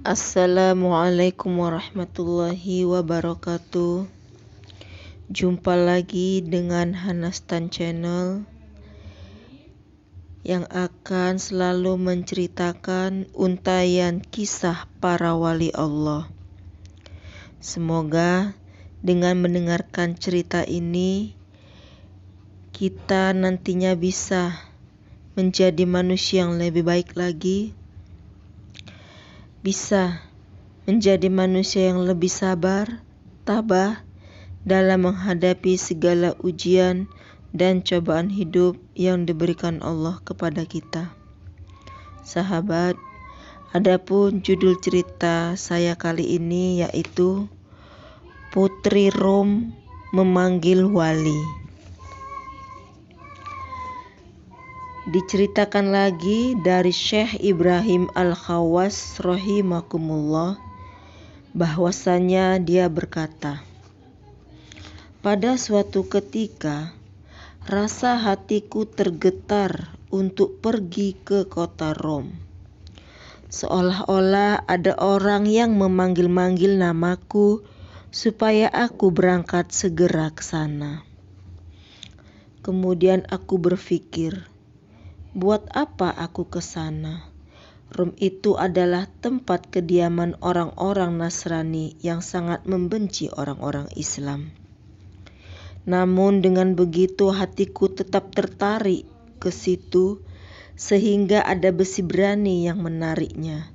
Assalamualaikum warahmatullahi wabarakatuh. Jumpa lagi dengan Hanastan Channel yang akan selalu menceritakan untayan kisah para wali Allah. Semoga dengan mendengarkan cerita ini kita nantinya bisa menjadi manusia yang lebih baik lagi, bisa menjadi manusia yang lebih sabar, tabah dalam menghadapi segala ujian dan cobaan hidup yang diberikan Allah kepada kita. Sahabat, adapun judul cerita saya kali ini yaitu Putri Rom Memanggil Wali. Diceritakan lagi dari Syekh Ibrahim Al-Khawas rahimakumullah bahwasanya dia berkata, pada suatu ketika rasa hatiku tergetar untuk pergi ke kota Rom. Seolah-olah ada orang yang memanggil-manggil namaku supaya aku berangkat segera ke sana. Kemudian aku berpikir, buat apa aku ke sana? Rom itu adalah tempat kediaman orang-orang Nasrani yang sangat membenci orang-orang Islam. Namun dengan begitu hatiku tetap tertarik ke situ sehingga ada besi berani yang menariknya.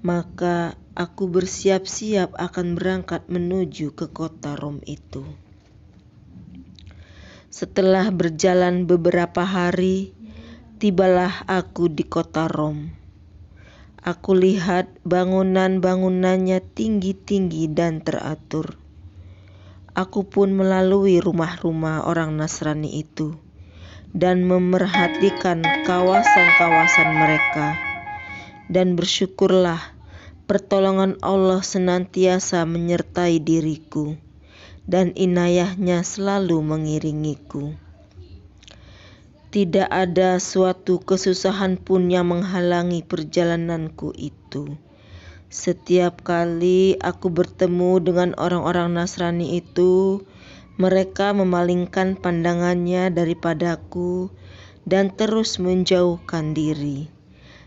Maka aku bersiap-siap akan berangkat menuju ke kota Rom itu. Setelah berjalan beberapa hari, tibalah aku di kota Rom. Aku lihat bangunan-bangunannya tinggi-tinggi dan teratur. Aku pun melalui rumah-rumah orang Nasrani itu dan memerhatikan kawasan-kawasan mereka. Dan bersyukurlah pertolongan Allah senantiasa menyertai diriku dan inayahnya selalu mengiringiku. Tidak ada suatu kesusahan pun yang menghalangi perjalananku itu. Setiap kali aku bertemu dengan orang-orang Nasrani itu, mereka memalingkan pandangannya daripadaku dan terus menjauhkan diri.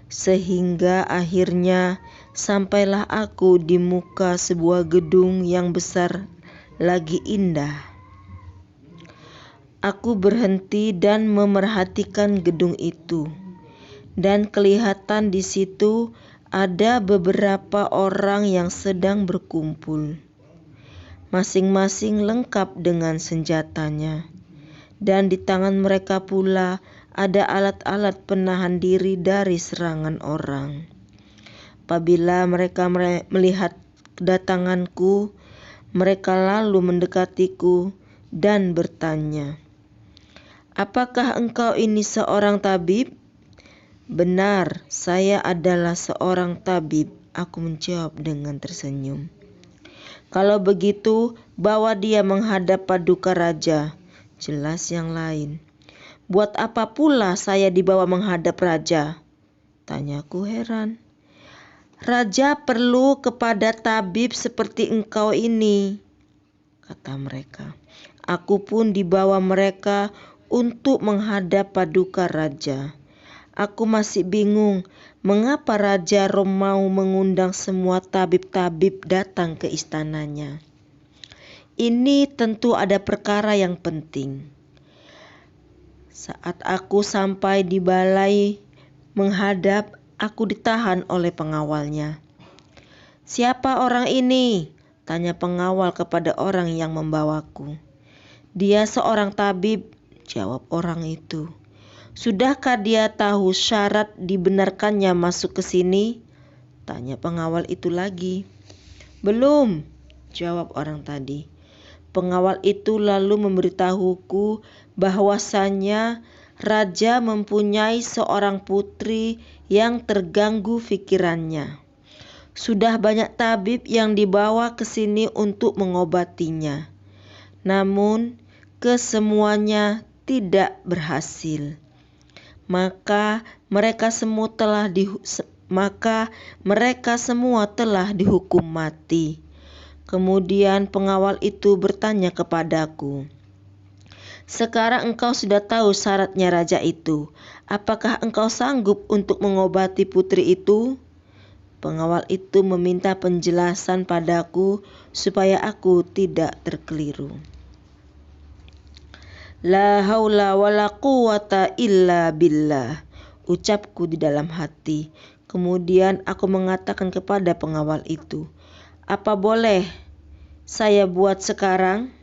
Sehingga akhirnya sampailah aku di muka sebuah gedung yang besar lagi indah. Aku berhenti dan memerhatikan gedung itu, dan kelihatan di situ ada beberapa orang yang sedang berkumpul. Masing-masing lengkap dengan senjatanya, dan di tangan mereka pula ada alat-alat penahan diri dari serangan orang. Apabila mereka melihat kedatanganku, mereka lalu mendekatiku dan bertanya, apakah engkau ini seorang tabib? Benar, saya adalah seorang tabib, aku menjawab dengan tersenyum. Kalau begitu, bawa dia menghadap paduka raja. Jelas yang lain. Buat apa pula saya dibawa menghadap raja? Tanyaku heran. Raja perlu kepada tabib seperti engkau ini, kata mereka. Aku pun dibawa mereka untuk menghadap paduka raja. Aku masih bingung mengapa Raja Rom mau mengundang semua tabib-tabib datang ke istananya. Ini tentu ada perkara yang penting. Saat aku sampai di balai menghadap, aku ditahan oleh pengawalnya. Siapa orang ini? Tanya pengawal kepada orang yang membawaku. Dia seorang tabib, jawab orang itu. Sudahkah dia tahu syarat dibenarkannya masuk ke sini? Tanya pengawal itu lagi. Belum, jawab orang tadi. Pengawal itu lalu memberitahuku bahwasannya raja mempunyai seorang putri yang terganggu pikirannya. Sudah banyak tabib yang dibawa ke sini untuk mengobatinya. Namun kesemuanya tidak berhasil. Maka mereka semua maka mereka semua telah dihukum mati. Kemudian pengawal itu bertanya kepadaku, "Sekarang engkau sudah tahu syaratnya raja itu. Apakah engkau sanggup untuk mengobati putri itu?" Pengawal itu meminta penjelasan padaku supaya aku tidak terkeliru. La haula wala quwata illa billah, ucapku di dalam hati. Kemudian aku mengatakan kepada pengawal itu, "Apa boleh saya buat sekarang?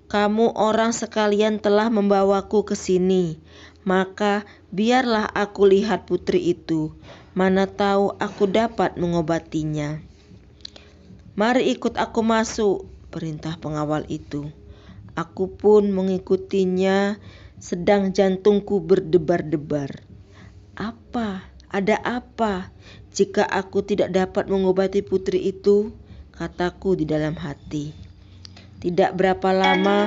Kamu orang sekalian telah membawaku ke sini, maka biarlah aku lihat putri itu. Mana tahu aku dapat mengobatinya." "Mari ikut aku masuk," perintah pengawal itu. Aku pun mengikutinya, sedang jantungku berdebar-debar. Ada apa jika aku tidak dapat mengobati putri itu?" kataku di dalam hati. Tidak berapa lama,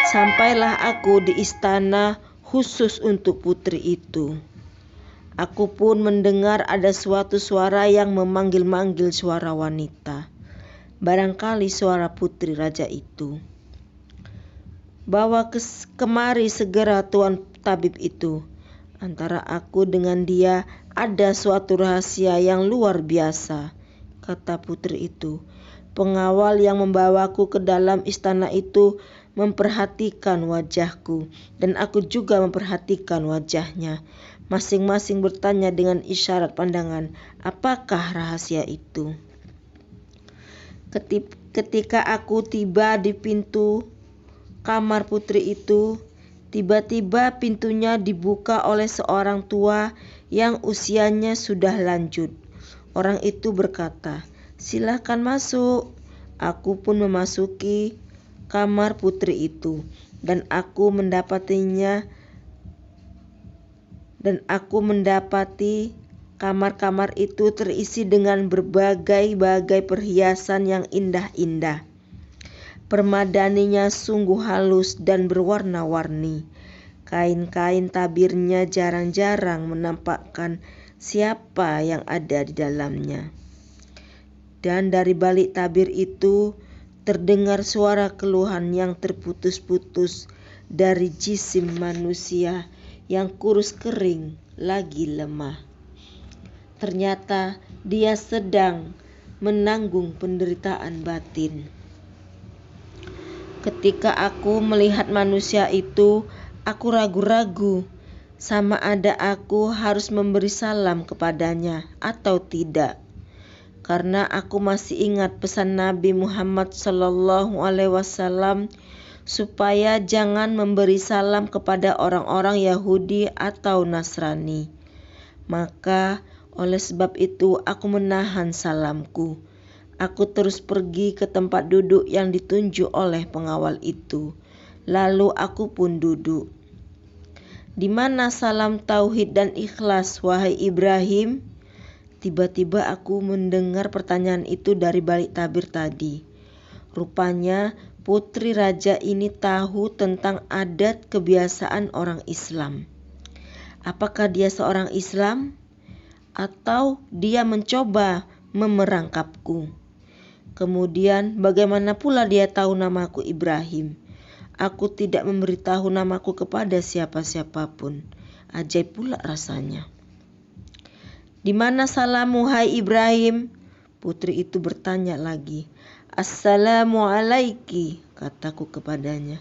sampailah aku di istana khusus untuk putri itu. Aku pun mendengar ada suatu suara yang memanggil-manggil suara wanita. Barangkali suara putri raja itu. "Bawa kemari segera tuan tabib itu. Antara aku dengan dia ada suatu rahasia yang luar biasa," kata putri itu. Pengawal yang membawaku ke dalam istana itu memperhatikan wajahku, dan aku juga memperhatikan wajahnya. Masing-masing bertanya dengan isyarat pandangan, apakah rahasia itu. Ketika aku tiba di pintu kamar putri itu, tiba-tiba pintunya dibuka oleh seorang tua yang usianya sudah lanjut. Orang itu berkata, "Silakan masuk." Aku pun memasuki kamar putri itu, dan aku mendapati kamar-kamar itu terisi dengan berbagai-bagai perhiasan yang indah-indah. Permadaninya sungguh halus dan berwarna-warni. Kain-kain tabirnya jarang-jarang menampakkan siapa yang ada di dalamnya. Dan dari balik tabir itu terdengar suara keluhan yang terputus-putus dari jisim manusia yang kurus kering lagi lemah. Ternyata dia sedang menanggung penderitaan batin. Ketika aku melihat manusia itu, aku ragu-ragu sama ada aku harus memberi salam kepadanya atau tidak. Karena aku masih ingat pesan Nabi Muhammad SAW supaya jangan memberi salam kepada orang-orang Yahudi atau Nasrani. Maka oleh sebab itu aku menahan salamku. Aku terus pergi ke tempat duduk yang ditunjuk oleh pengawal itu. Lalu aku pun duduk. "Di mana salam tauhid dan ikhlas, wahai Ibrahim?" Tiba-tiba aku mendengar pertanyaan itu dari balik tabir tadi. Rupanya putri raja ini tahu tentang adat kebiasaan orang Islam. Apakah dia seorang Islam? Atau dia mencoba memerangkapku? Kemudian bagaimana pula dia tahu namaku Ibrahim? Aku tidak memberitahu namaku kepada siapa-siapapun. Ajaib pula rasanya. "Di mana salamu, hai Ibrahim?" Putri itu bertanya lagi. "Assalamu alaiki," kataku kepadanya.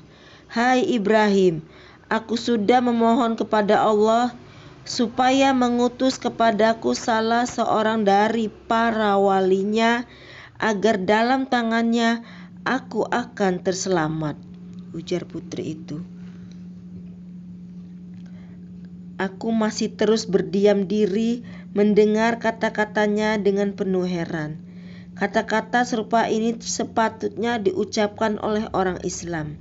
"Hai Ibrahim, aku sudah memohon kepada Allah supaya mengutus kepadaku salah seorang dari para walinya agar dalam tangannya aku akan terselamat," ujar putri itu. Aku masih terus berdiam diri mendengar kata-katanya dengan penuh heran. Kata-kata serupa ini sepatutnya diucapkan oleh orang Islam.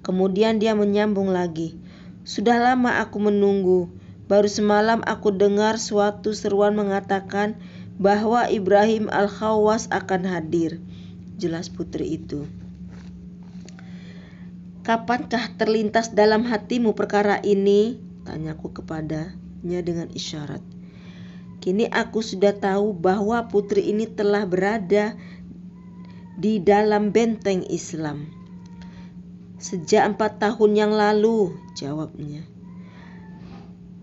Kemudian dia menyambung lagi, "Sudah lama aku menunggu. Baru semalam aku dengar suatu seruan mengatakan bahwa Ibrahim Al-Khawwas akan hadir." Jelas putri itu. "Kapankah terlintas dalam hatimu perkara ini?" tanyaku kepada jawabnya dengan isyarat. Kini aku sudah tahu bahwa putri ini telah berada di dalam benteng Islam sejak 4 tahun yang lalu, jawabnya.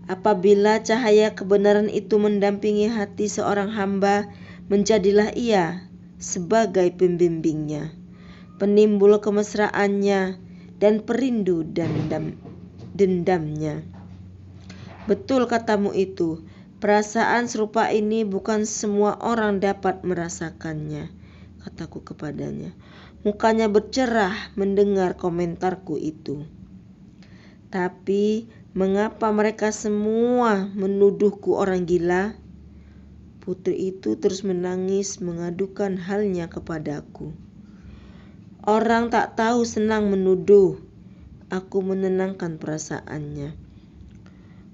Apabila cahaya kebenaran itu mendampingi hati seorang hamba, menjadilah ia sebagai pembimbingnya, penimbul kemesraannya, dan perindu dendamnya. Betul katamu itu, perasaan serupa ini bukan semua orang dapat merasakannya, kataku kepadanya. Mukanya bercerah mendengar komentarku itu. Tapi mengapa mereka semua menuduhku orang gila? Putri itu terus menangis mengadukan halnya kepadaku. Orang tak tahu senang menuduh. Aku menenangkan perasaannya.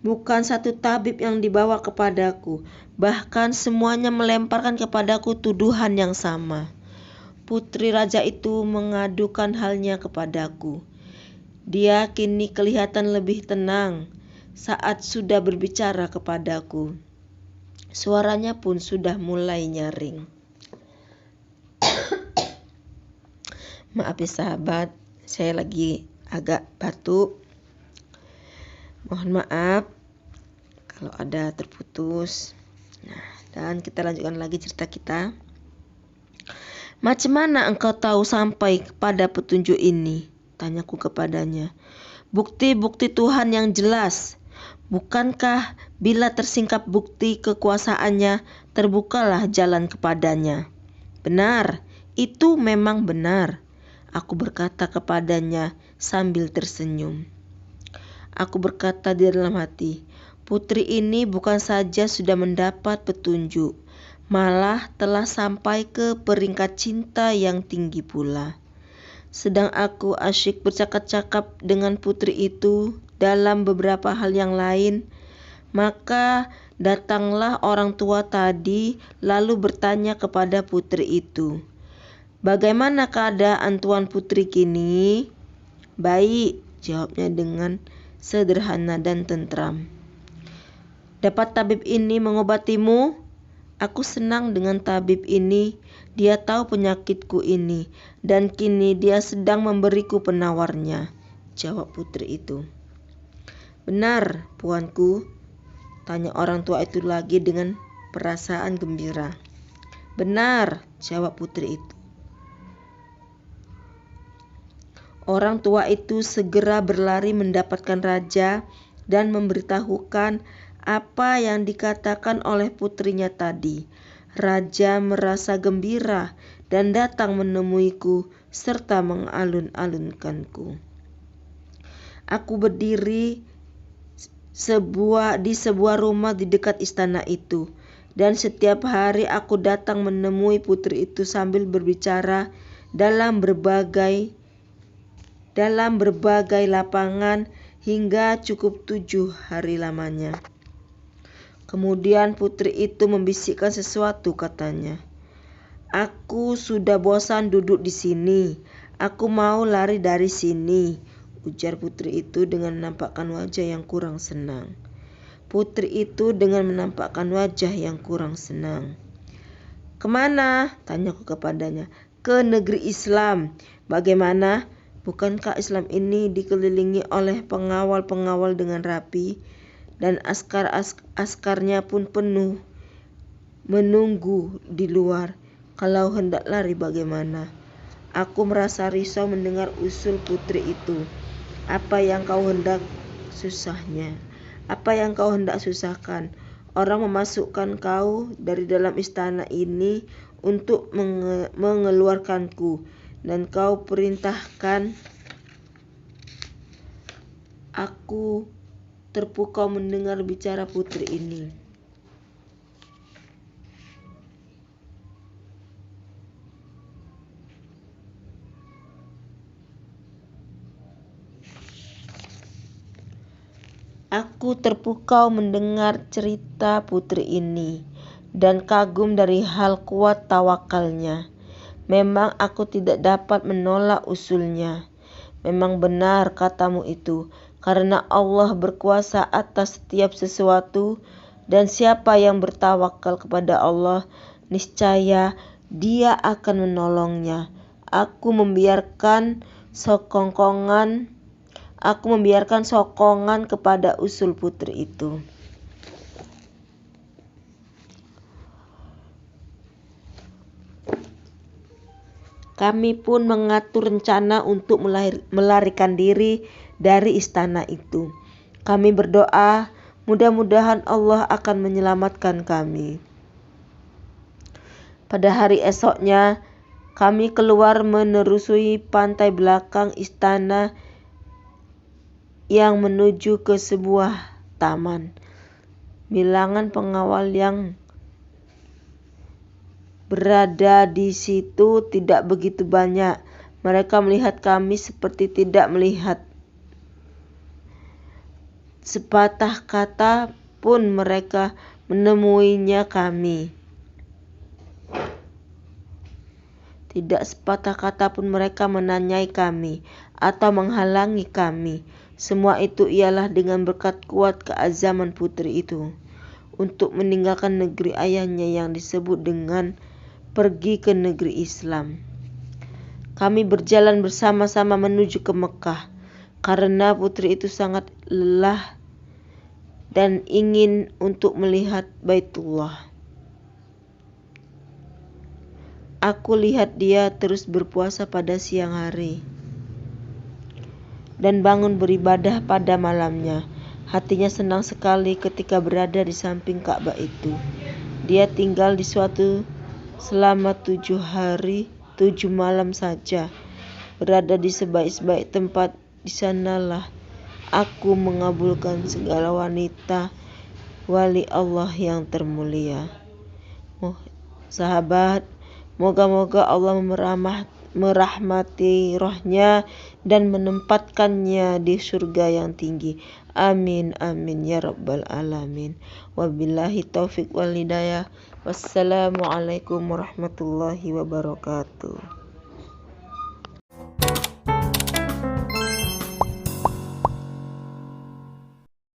Bukan satu tabib yang dibawa kepadaku, bahkan semuanya melemparkan kepadaku tuduhan yang sama. Putri raja itu mengadukan halnya kepadaku. Dia kini kelihatan lebih tenang saat sudah berbicara kepadaku. Suaranya pun sudah mulai nyaring. Maaf ya sahabat, saya lagi agak batuk. Mohon maaf kalau ada terputus. Nah, dan kita lanjutkan lagi cerita kita. Macam mana engkau tahu sampai kepada petunjuk ini? Tanyaku kepadanya. Bukti-bukti Tuhan yang jelas. Bukankah bila tersingkap bukti kekuasaannya, terbukalah jalan kepadanya? Benar, itu memang benar. Aku berkata kepadanya sambil tersenyum. Aku berkata di dalam hati, putri ini bukan saja sudah mendapat petunjuk, malah telah sampai ke peringkat cinta yang tinggi pula. Sedang aku asyik bercakap-cakap dengan putri itu dalam beberapa hal yang lain, maka datanglah orang tua tadi lalu bertanya kepada putri itu, bagaimana keadaan tuan putri kini? Baik, jawabnya dengan sederhana dan tentram. Dapat tabib ini mengobatimu? Aku senang dengan tabib ini. Dia tahu penyakitku ini dan kini dia sedang memberiku penawarnya, jawab putri itu. Benar, puanku, tanya orang tua itu lagi dengan perasaan gembira. Benar, jawab putri itu. Orang tua itu segera berlari mendapatkan raja dan memberitahukan apa yang dikatakan oleh putrinya tadi. Raja merasa gembira dan datang menemuiku serta mengalun-alunkanku. Aku berdiri di sebuah rumah di dekat istana itu, dan setiap hari aku datang menemui putri itu sambil berbicara dalam berbagai lapangan hingga cukup 7 hari lamanya. Kemudian putri itu membisikkan sesuatu, katanya. Aku sudah bosan duduk di sini. Aku mau lari dari sini, ujar putri itu dengan menampakkan wajah yang kurang senang. Kemana? Tanyaku kepadanya. Ke negeri Islam. Bagaimana? Bukankah Islam ini dikelilingi oleh pengawal-pengawal dengan rapi, dan askar-askarnya pun penuh menunggu di luar? Kalau hendak lari bagaimana? Aku merasa risau mendengar usul putri itu. Apa yang kau hendak susahkan? Orang memasukkan kau dari dalam istana ini untuk mengeluarkanku, dan kau perintahkan. Aku terpukau mendengar bicara putri ini. Aku terpukau mendengar cerita putri ini dan kagum dari hal kuat tawakalnya. Memang aku tidak dapat menolak usulnya. Memang benar katamu itu, karena Allah berkuasa atas setiap sesuatu, dan siapa yang bertawakal kepada Allah, niscaya Dia akan menolongnya. Aku membiarkan sokongan kepada usul putri itu. Kami pun mengatur rencana untuk melarikan diri dari istana itu. Kami berdoa, mudah-mudahan Allah akan menyelamatkan kami. Pada hari esoknya, kami keluar menerusui pantai belakang istana yang menuju ke sebuah taman. Bilangan pengawal yang berada di situ tidak begitu banyak. Mereka melihat kami seperti tidak melihat. Sepatah kata pun mereka menemuinya kami. Tidak sepatah kata pun mereka menanyai kami atau menghalangi kami. Semua itu ialah dengan berkat kuat keazaman putri itu untuk meninggalkan negeri ayahnya yang disebut dengan pergi ke negeri Islam. Kami berjalan bersama-sama menuju ke Mekah karena putri itu sangat lelah dan ingin untuk melihat Baitullah. Aku lihat dia terus berpuasa pada siang hari dan bangun beribadah pada malamnya. Hatinya senang sekali ketika berada di samping Ka'bah itu. Dia tinggal di suatu selama 7 hari 7 malam saja, berada di sebaik-baik tempat. Di sanalah aku mengabulkan segala wanita wali Allah yang termulia. Sahabat, moga-moga Allah merahmati rohnya dan menempatkannya di surga yang tinggi. Amin amin ya rabbal alamin. Wabillahi taufik wal hidayah. Wassalamualaikum warahmatullahi wabarakatuh.